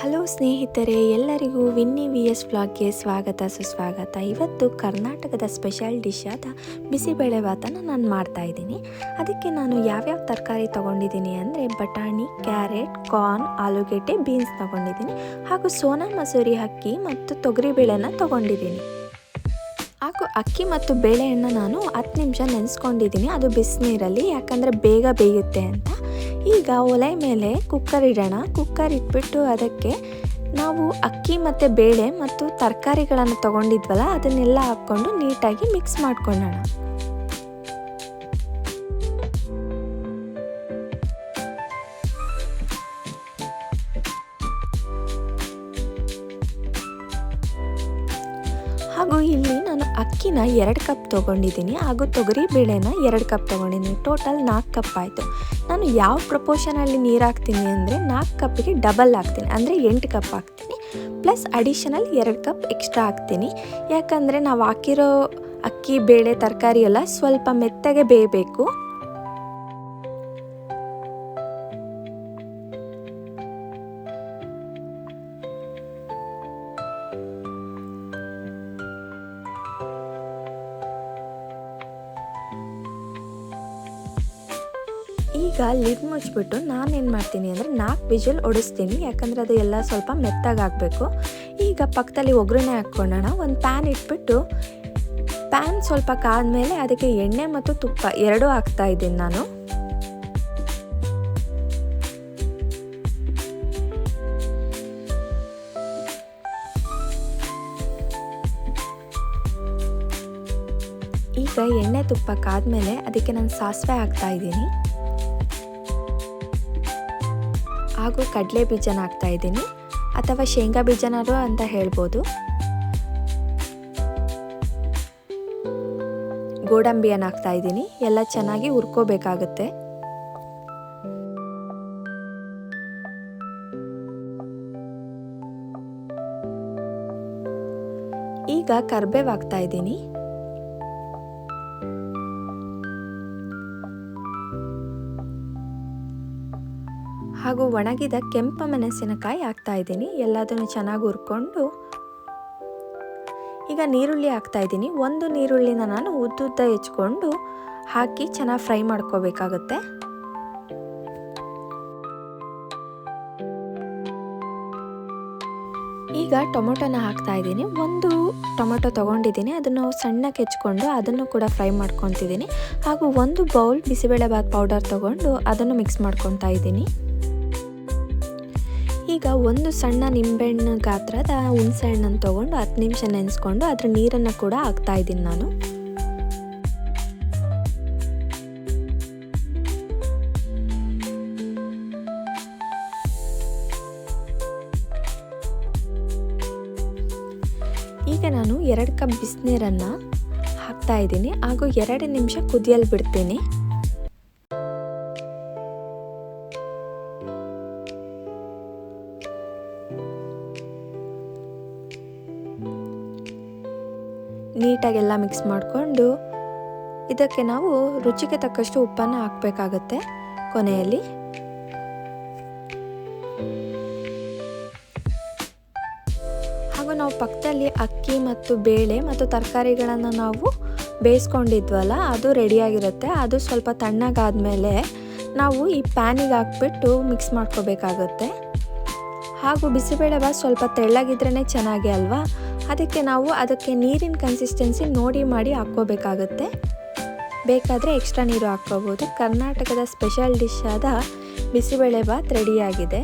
Hello ಸ್ನೇಹಿತರೆ, ಎಲ್ಲರಿಗೂ Vinnie VS ವ್ಲಾಗ್ಗೆ ಸ್ವಾಗತ ಸುಸ್ವಾಗತ. ಇವತ್ತು ಕರ್ನಾಟಕದ ಸ್ಪೆಷಲ್ ಡಿಶ್ ಆದ ಬಿಸಿಬೇಳೆಭಾತನ ನಾನು ಮಾಡ್ತಾಯಿದ್ದೀನಿ. ಅದಕ್ಕೆ ನಾನು ಯಾವ್ಯಾವ ತರಕಾರಿ ತೊಗೊಂಡಿದ್ದೀನಿ ಅಂದರೆ ಬಟಾಣಿ, ಕ್ಯಾರೆಟ್, ಕಾರ್ನ್, ಆಲೂಗೆಡ್ಡೆ, ಬೀನ್ಸ್ ತೊಗೊಂಡಿದ್ದೀನಿ. ಹಾಗೂ ಸೋನಾ ಮಸೂರಿ ಅಕ್ಕಿ ಮತ್ತು ತೊಗರಿಬೇಳೆನ ತೊಗೊಂಡಿದ್ದೀನಿ. ಹಾಗೂ ಅಕ್ಕಿ ಮತ್ತು ಬೇಳೆಯನ್ನು ನಾನು 10 ನಿಮಿಷ ನೆನೆಸ್ಕೊಂಡಿದ್ದೀನಿ, ಅದು ಬಿಸಿನೀರಲ್ಲಿ, ಯಾಕಂದರೆ ಬೇಗ ಬೇಯುತ್ತೆ ಅಂತ. ಈಗ ಒಲೆ ಮೇಲೆ ಕುಕ್ಕರ್ ಇಡೋಣ. ಕುಕ್ಕರ್ ಇಟ್ಬಿಟ್ಟು ಅದಕ್ಕೆ ನಾವು ಅಕ್ಕಿ ಮತ್ತು ಬೇಳೆ ಮತ್ತು ತರಕಾರಿಗಳನ್ನು ತೊಗೊಂಡಿದ್ವಲ್ಲ ಅದನ್ನೆಲ್ಲ ಹಾಕ್ಕೊಂಡು ನೀಟಾಗಿ ಮಿಕ್ಸ್ ಮಾಡ್ಕೊಳ್ಳೋಣ. ಹಾಗೂ ಇಲ್ಲಿ ನಾನು ಅಕ್ಕಿನ 2 ಕಪ್ ತೊಗೊಂಡಿದ್ದೀನಿ, ಹಾಗೂ ತೊಗರಿ ಬೇಳೆನ 2 ಕಪ್ ತೊಗೊಂಡಿದ್ದೀನಿ. ಟೋಟಲ್ 4 ಕಪ್ ಆಯಿತು. ನಾನು ಯಾವ ಪ್ರಪೋರ್ಷನಲ್ಲಿ ನೀರು ಹಾಕ್ತೀನಿ ಅಂದರೆ 4 ಕಪ್ಪಿಗೆ ಡಬಲ್ ಹಾಕ್ತೀನಿ, ಅಂದರೆ 8 ಕಪ್ ಹಾಕ್ತೀನಿ. ಪ್ಲಸ್ ಅಡಿಷನಲ್ 2 ಕಪ್ ಎಕ್ಸ್ಟ್ರಾ ಹಾಕ್ತೀನಿ, ಯಾಕಂದರೆ ನಾವು ಹಾಕಿರೋ ಅಕ್ಕಿ, ಬೇಳೆ, ತರಕಾರಿ ಎಲ್ಲ ಸ್ವಲ್ಪ ಮೆತ್ತಗೆ ಬೇಯಬೇಕು. ಈಗ ಲಿಡ್ ಮುಚ್ಚಿಬಿಟ್ಟು ನಾನೇನು ಮಾಡ್ತೀನಿ ಅಂದರೆ 4 ವಿಷಲ್ ಹೊಡಿಸ್ತೀನಿ, ಯಾಕಂದರೆ ಅದು ಎಲ್ಲ ಸ್ವಲ್ಪ ಮೆತ್ತಗಾಗಬೇಕು. ಈಗ ಪಕ್ಕದಲ್ಲಿ ಒಗ್ಗರಣೆ ಹಾಕ್ಕೊಳ್ಳೋಣ. ಒಂದು ಪ್ಯಾನ್ ಇಟ್ಬಿಟ್ಟು ಪ್ಯಾನ್ ಸ್ವಲ್ಪ ಕಾದ್ಮೇಲೆ ಅದಕ್ಕೆ ಎಣ್ಣೆ ಮತ್ತು ತುಪ್ಪ 2 ಹಾಕ್ತಾ ಇದ್ದೀನಿ ನಾನು. ಈಗ ಎಣ್ಣೆ ತುಪ್ಪ ಕಾದ್ಮೇಲೆ ಅದಕ್ಕೆ ನಾನು ಸಾಸಿವೆ ಹಾಕ್ತಾ ಇದ್ದೀನಿ, ಹಾಗೂ ಕಡಲೆ ಬೀಜನ ಹಾಕ್ತಾ ಇದ್ದೀನಿ, ಅಥವಾ ಶೇಂಗಾ ಬೀಜನಾರು ಅಂತ ಹೇಳ್ಬೋದು. ಗೋಡಂಬಿಯನ್ನು ಹಾಕ್ತಾ ಇದ್ದೀನಿ. ಎಲ್ಲ ಚೆನ್ನಾಗಿ ಹುರ್ಕೋಬೇಕಾಗುತ್ತೆ. ಈಗ ಕರಿಬೇವು ಹಾಕ್ತಾ ಇದ್ದೀನಿ. ಹಾಗೂ ಒಣಗಿದ ಕೆಂಪು ಮೆಣಸಿನಕಾಯಿ ಹಾಕ್ತಾ ಇದ್ದೀನಿ. ಎಲ್ಲದನ್ನು ಚೆನ್ನಾಗಿ ಹುರ್ಕೊಂಡು ಈಗ ನೀರುಳ್ಳಿ ಹಾಕ್ತಾ ಇದ್ದೀನಿ. ಒಂದು ನೀರುಳ್ಳಿನ ನಾನು ಉದ್ದುದ್ದ ಹೆಚ್ಕೊಂಡು ಹಾಕಿ ಚೆನ್ನಾಗಿ ಫ್ರೈ ಮಾಡ್ಕೋಬೇಕಾಗುತ್ತೆ. ಈಗ ಟೊಮೊಟೊನ ಹಾಕ್ತಾ ಇದ್ದೀನಿ. ಒಂದು ಟೊಮೊಟೊ ತೊಗೊಂಡಿದ್ದೀನಿ, ಅದನ್ನು ಸಣ್ಣಕ್ಕೆ ಹೆಚ್ಕೊಂಡು ಅದನ್ನು ಕೂಡ ಫ್ರೈ ಮಾಡ್ಕೊತಿದ್ದೀನಿ. ಹಾಗೂ 1 ಬೌಲ್ ಬಿಸಿಬೇಳೆಭಾತ್ ಪೌಡರ್ ತೊಗೊಂಡು ಅದನ್ನು ಮಿಕ್ಸ್ ಮಾಡ್ಕೊತಾ ಇದ್ದೀನಿ. ಈಗ ಒಂದು ಸಣ್ಣ ನಿಂಬೆಹಣ್ಣು ಗಾತ್ರದ ಹುಣಸೆ ಹಣ್ಣನ್ನು ತೊಗೊಂಡು 10 ನಿಮಿಷ ನೆನೆಸ್ಕೊಂಡು ಅದರ ನೀರನ್ನು ಕೂಡ ಹಾಕ್ತಾ ಇದ್ದೀನಿ ನಾನು. ಈಗ ನಾನು 2 ಕಪ್ ಬಿಸಿನೀರನ್ನು ಹಾಕ್ತಾ ಇದ್ದೀನಿ, ಹಾಗೂ 2 ನಿಮಿಷ ಕುದಿಯಲು ಬಿಡ್ತೀನಿ. ನೀಟಾಗೆಲ್ಲ ಮಿಕ್ಸ್ ಮಾಡಿಕೊಂಡು ಇದಕ್ಕೆ ನಾವು ರುಚಿಗೆ ತಕ್ಕಷ್ಟು ಉಪ್ಪನ್ನು ಹಾಕಬೇಕಾಗತ್ತೆ ಕೊನೆಯಲ್ಲಿ. ಹಾಗೂ ನಾವು ಪಕ್ಕದಲ್ಲಿ ಅಕ್ಕಿ ಮತ್ತು ಬೇಳೆ ಮತ್ತು ತರಕಾರಿಗಳನ್ನು ನಾವು ಬೇಯಿಸ್ಕೊಂಡಿದ್ವಲ್ಲ ಅದು ರೆಡಿಯಾಗಿರುತ್ತೆ. ಅದು ಸ್ವಲ್ಪ ತಣ್ಣಗಾದ್ಮೇಲೆ ನಾವು ಈ ಪ್ಯಾನಿಗೆ ಹಾಕ್ಬಿಟ್ಟು ಮಿಕ್ಸ್ ಮಾಡ್ಕೋಬೇಕಾಗುತ್ತೆ. ಹಾಗೂ ಬಿಸಿಬೇಳೆಭಾತ್ ಸ್ವಲ್ಪ ತೆಳ್ಳಗಿದ್ರೇ ಚೆನ್ನಾಗಿ ಅಲ್ವಾ, ಅದಕ್ಕೆ ನಾವು ಅದಕ್ಕೆ ನೀರಿನ ಕನ್ಸಿಸ್ಟೆನ್ಸಿ ನೋಡಿ ಮಾಡಿ ಹಾಕ್ಕೋಬೇಕಾಗುತ್ತೆ. ಬೇಕಾದರೆ ಎಕ್ಸ್ಟ್ರಾ ನೀರು ಹಾಕ್ಕೋಬೋದು. ಕರ್ನಾಟಕದ ಸ್ಪೆಷಲ್ ಡಿಶ್ ಆದ ಬಿಸಿಬೇಳೆಭಾತ್ ರೆಡಿಯಾಗಿದೆ.